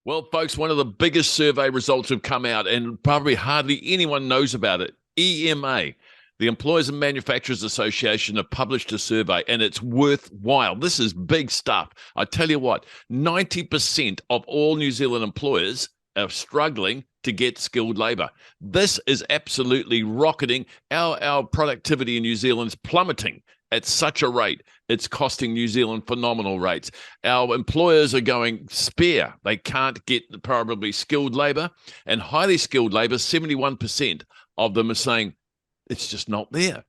Well, folks, one of the biggest survey results have come out, and probably hardly anyone knows about it. EMA, the Employers and Manufacturers Association, have published a survey, and it's worthwhile. This is big stuff. I tell you what, 90% of all New Zealand employers are struggling to get skilled labor. This is absolutely rocketing. Our productivity in New Zealand is plummeting at such a rate. It's costing New Zealand phenomenal rates. Our employers are going spare. They can't get probably skilled labor, and highly skilled labor, 71% of them are saying it's just not there.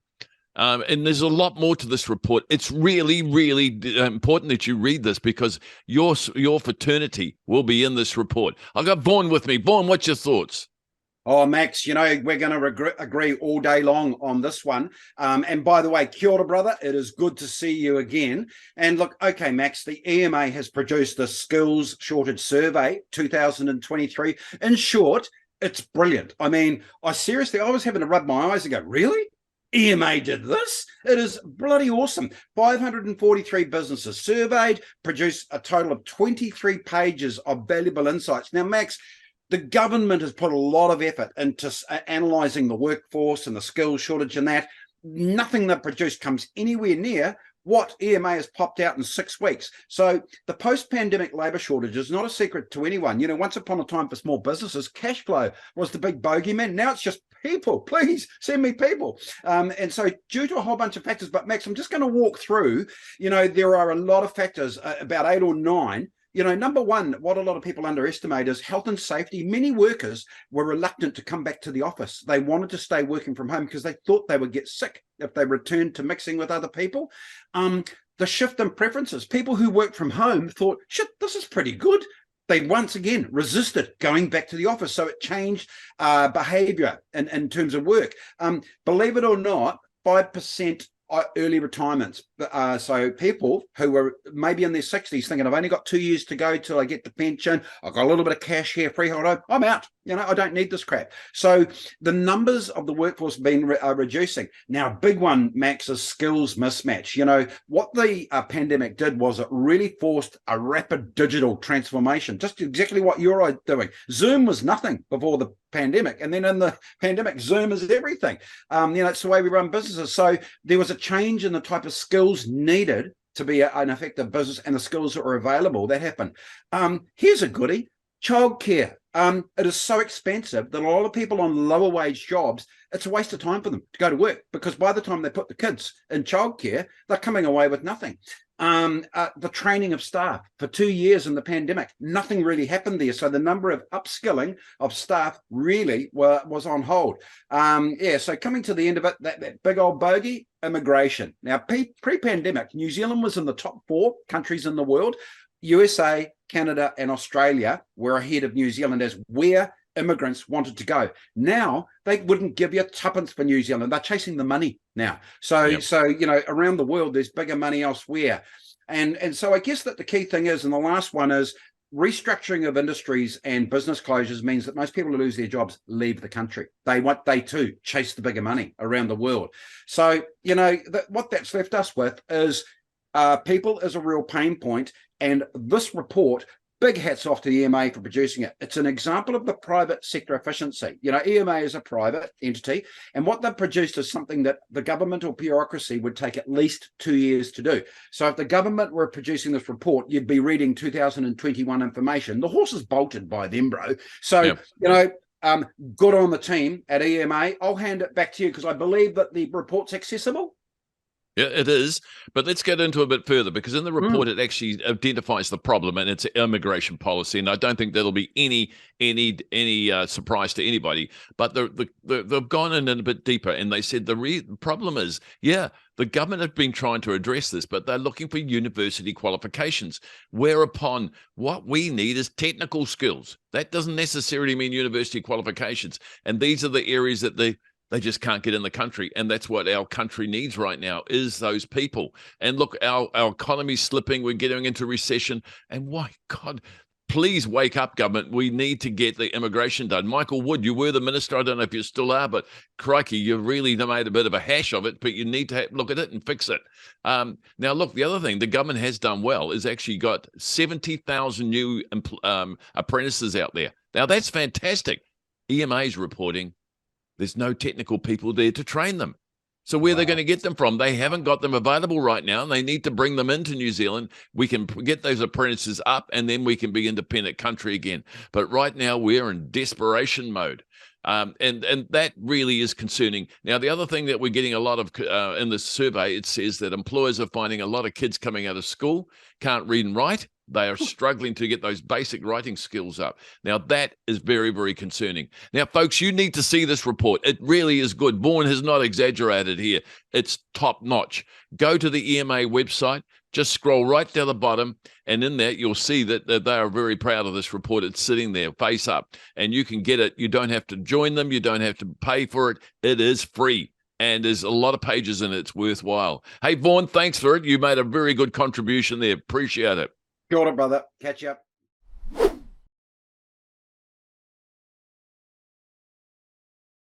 And there's a lot more to this report. It's really, really important that you read this because your fraternity will be in this report. I've got Vaughan with me. Vaughan, what's your thoughts? Oh, Max, we're going to agree all day long on this one. And by the way, kia ora, brother. It is good to see you again. And look, okay, Max, the EMA has produced the Skills Shortage Survey 2023. In short, it's brilliant. I mean, I was having to rub my eyes and go, really? EMA did this? It is bloody awesome. 543 businesses surveyed, produced a total of 23 pages of valuable insights. Now, Max, the government has put a lot of effort into analysing the workforce and the skills shortage and that. Nothing that produced comes anywhere near what EMA has popped out in 6 weeks. So the post-pandemic labour shortage is not a secret to anyone. Once upon a time for small businesses, cash flow was the big bogeyman. Now it's just people. Please send me people. And so due to a whole bunch of factors, but Max, I'm just going to walk through, there are a lot of factors, about 8 or 9. Number one, what a lot of people underestimate is health and safety. Many workers were reluctant to come back to the office. They wanted to stay working from home because they thought they would get sick if they returned to mixing with other people. The shift in preferences. People who worked from home thought, shit, this is pretty good. They once again resisted going back to the office. So it changed behavior in terms of work. Believe it or not, 5% early retirements. So people who were maybe in their 60s thinking, I've only got 2 years to go till I get the pension. I've got a little bit of cash here, freehold. I'm out. I don't need this crap. So the numbers of the workforce have been reducing. Now, a big one, Max, is skills mismatch. What the pandemic did was it really forced a rapid digital transformation, just exactly what you're doing. Zoom was nothing before the pandemic. And then in the pandemic, Zoom is everything. It's the way we run businesses. So there was a change in the type of skills needed to be an effective business and the skills that are available. That happened. Here's a goodie. Childcare. It is so expensive that a lot of people on lower wage jobs, it's a waste of time for them to go to work because by the time they put the kids in childcare, they're coming away with nothing. The training of staff for 2 years in the pandemic, nothing really happened there. So the number of upskilling of staff really was on hold. So coming to the end of it, that big old bogey, immigration. Now, pre-pandemic, New Zealand was in the top 4 countries in the world. USA, Canada, and Australia were ahead of New Zealand as where immigrants wanted to go. Now they wouldn't give you tuppence for New Zealand. They're chasing the money now. So around the world there's bigger money elsewhere. And so I guess that the key thing is, and the last one is, restructuring of industries and business closures means that most people who lose their jobs leave the country. They too chase the bigger money around the world. So what that's left us with is people is a real pain point. And this report, big hats off to the EMA for producing it. It's an example of the private sector efficiency. EMA is a private entity, and what they've produced is something that the governmental bureaucracy would take at least 2 years to do. So if the government were producing this report, you'd be reading 2021 information. The horse is bolted by them, bro. So, good on the team at EMA. I'll hand it back to you because I believe that the report's accessible. Yeah, it is. But let's get into a bit further because in the report, it actually identifies the problem and it's immigration policy. And I don't think that'll be any surprise to anybody. But they've gone in a bit deeper and they said the problem is, the government have been trying to address this, but they're looking for university qualifications, whereupon what we need is technical skills. That doesn't necessarily mean university qualifications. And these are the areas that they just can't get in the country. And that's what our country needs right now is those people. And look, our economy's slipping. We're getting into recession. And why, God, please wake up, government. We need to get the immigration done. Michael Wood, you were the minister. I don't know if you still are, but crikey, you really made a bit of a hash of it, but you need to look at it and fix it. Now, look, the other thing the government has done well is actually got 70,000 new apprentices out there. Now, that's fantastic. EMA is reporting there's no technical people there to train them. So where they're going to get them from? They haven't got them available right now. And they need to bring them into New Zealand. We can get those apprentices up, and then we can be independent country again. But right now we're in desperation mode. And that really is concerning. Now, the other thing that we're getting a lot of in this survey, it says that employers are finding a lot of kids coming out of school can't read and write. They are struggling to get those basic writing skills up. Now, that is very, very concerning. Now, folks, you need to see this report. It really is good. Vaughan has not exaggerated here. It's top notch. Go to the EMA website. Just scroll right down the bottom, and in there, you'll see that they are very proud of this report. It's sitting there, face up, and you can get it. You don't have to join them. You don't have to pay for it. It is free, and there's a lot of pages in it. It's worthwhile. Hey, Vaughan, thanks for it. You made a very good contribution there. Appreciate it. Kia ora, brother. Catch you up.